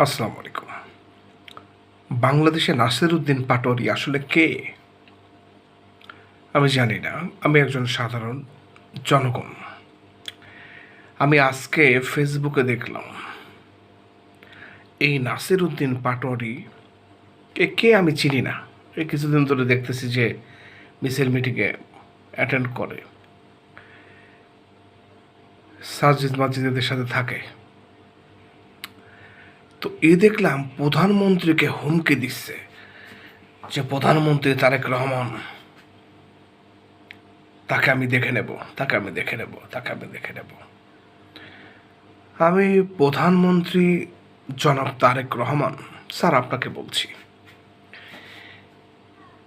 আসসালামু আলাইকুম। বাংলাদেশে নাসিরউদ্দিন পাটোয়ারি আসলে কে? আমি জানি না। আমি একজন সাধারণ জনগণ। আমি আজকে ফেসবুকে দেখলাম, এই নাসিরউদ্দিন পাটোয়ারি কে আমি চিনি না। এই কিছুদিন ধরে দেখতেছি যে মিছিল মিটিংয়ে অ্যাটেন্ড করে। সাজিদ মাজিদের সাথে থাকে। তো দেখলাম প্রধানমন্ত্রীকে হুমকি দিচ্ছে যে প্রধানমন্ত্রী তারেক রহমান, তাকে আমি দেখে নেব, তাকে আমি দেখে নেব, তাকে আমি দেখে নেব। আমি প্রধানমন্ত্রী জনাব তারেক রহমান স্যার, আপনাকে বলছি,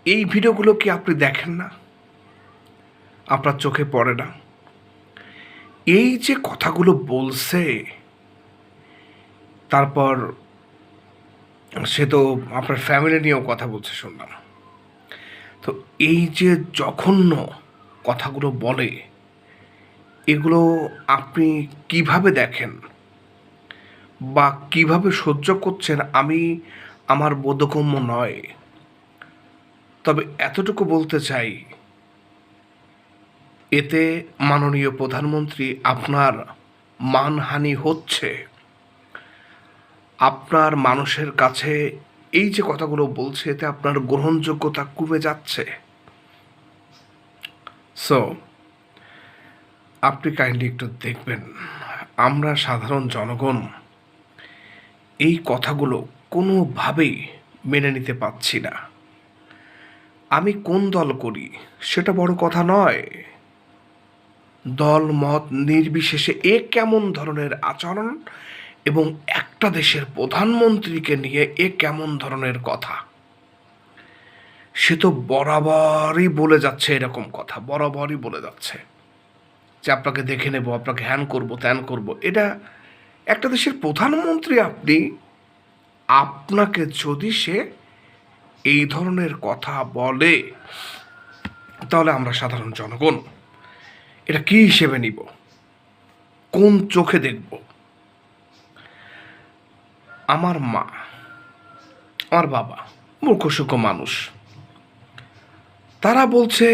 এই ভিডিওগুলো কি আপনি দেখেন না? আপনার চোখে পড়ে না? এই যে কথাগুলো বলছে, তারপর সে তো আপনার ফ্যামিলি নিয়েও কথা বলছে শুনলাম। তো এই যে জঘন্য কথাগুলো বলে, এগুলো আপনি কিভাবে দেখেন বা কিভাবে সহ্য করছেন আমি আমার বোধগম্য নয়। তবে এতটুকু বলতে চাই, এতে মাননীয় প্রধানমন্ত্রী আপনার মানহানি হচ্ছে। আপনার মানুষের কাছে এই যে কথাগুলো বলছে, এতে আপনার গ্রহণযোগ্যতা কমে যাচ্ছে। সো আপনি কাইন্ডলি একটু দেখবেন, আমরা সাধারণ জনগণ এই কথাগুলো কোনোভাবেই মেনে নিতে পারছি না। আমি কোন দল করি সেটা বড় কথা নয়, দল মত নির্বিশেষে কেমন ধরনের আচরণ এবং একটা দেশের প্রধানমন্ত্রীকে নিয়ে কেমন ধরনের কথা, সে তো বরাবরই বলে যাচ্ছে এরকম কথা, বরাবরই বলে যাচ্ছে যে আপনাকে দেখে নেব, আপনাকে হ্যান করব, ত্যান করব। এটা একটা দেশের প্রধানমন্ত্রী, আপনাকে যদি সে এই ধরনের কথা বলে, তাহলে আমরা সাধারণ জনগণ এটা কি হিসেবে নিব, কোন চোখে দেখব? আমার মা, আমার বাবা মূর্খসূক্ষ্ম মানুষ, তারা বলছে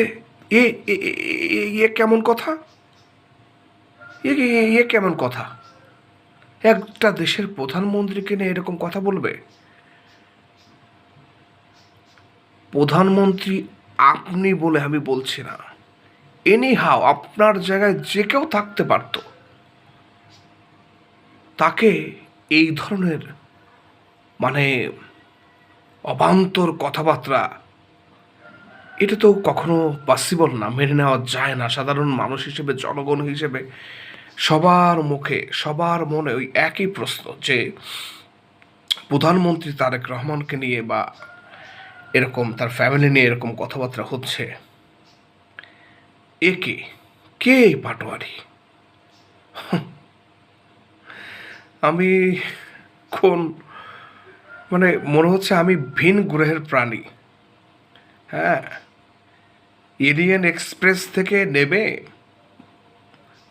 এ কেমন কথা, কেমন কথা, একটা দেশের প্রধানমন্ত্রীকে নিয়ে এরকম কথা বলবে? প্রধানমন্ত্রী আপনি বলে আমি বলছি না, এনিহাও আপনার জায়গায় যে কেউ থাকতে পারত, তাকে এই ধরনের মানে অবান্তর কথাবার্তা, এটা তো কখনো পসিবল না, মেনে নেওয়া যায় না। সাধারণ মানুষ হিসেবে, জনগণ হিসেবে সবার মুখে, সবার মনে ওই একই প্রশ্ন যে প্রধানমন্ত্রী তারেক রহমানকে নিয়ে বা এরকম তার ফ্যামিলি নিয়ে এরকম কথাবার্তা হচ্ছে, কে কে এই পাটোয়ারি? আমি কোন মনে হচ্ছে আমি ভিন গ্রহের প্রাণী। হ্যাঁ, এলিয়েন এক্সপ্রেস থেকে নেমে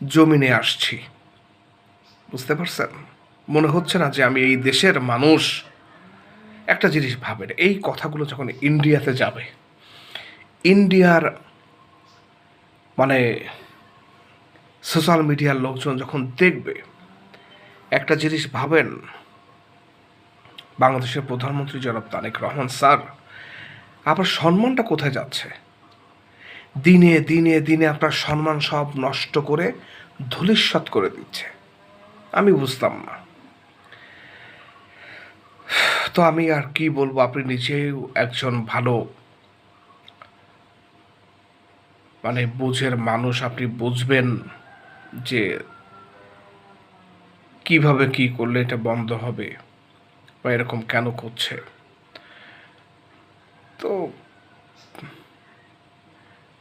জমিনে আসছি, বুঝতে পারছেন? মনে হচ্ছে না যে আমি এই দেশের মানুষ। একটা জিনিস ভাবেন, এই কথাগুলো যখন ইন্ডিয়াতে যাবে, ইন্ডিয়ার সোশ্যাল মিডিয়ার লোকজন যখন দেখবে, একটা জিনিস ভাবেন, বাংলাদেশের প্রধানমন্ত্রী জনাব তারেক রহমান স্যার, আপনার সম্মানটা কোথায় যাচ্ছে? দিনে দিনে দিনে আপনার সম্মান সব নষ্ট করে ধূলিসাৎ করে দিচ্ছে। আমি বুঝতাম না। তো আমি আর কি বলবো, আপনি নিজেও একজন ভালো বুঝের মানুষ, আপনি বুঝবেন যে কিভাবে কি করলে এটা বন্ধ হবে বা এরকম কেন করছে। তো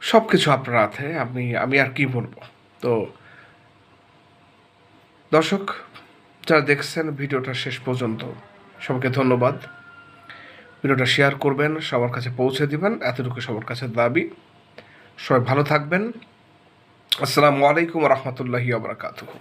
সব কিছু আপনার হাতে, আমি আর কি বলবো। তো দর্শক যারা দেখছেন ভিডিওটা শেষ পর্যন্ত, সবাইকে ধন্যবাদ। ভিডিওটা শেয়ার করবেন, সবার কাছে পৌঁছে দিবেন, এতটুকু সবার কাছে দাবি। সবাই ভালো থাকবেন। আসসালামু আলাইকুম রহমতুল্লাহি ওয়া বারাকাতুহু।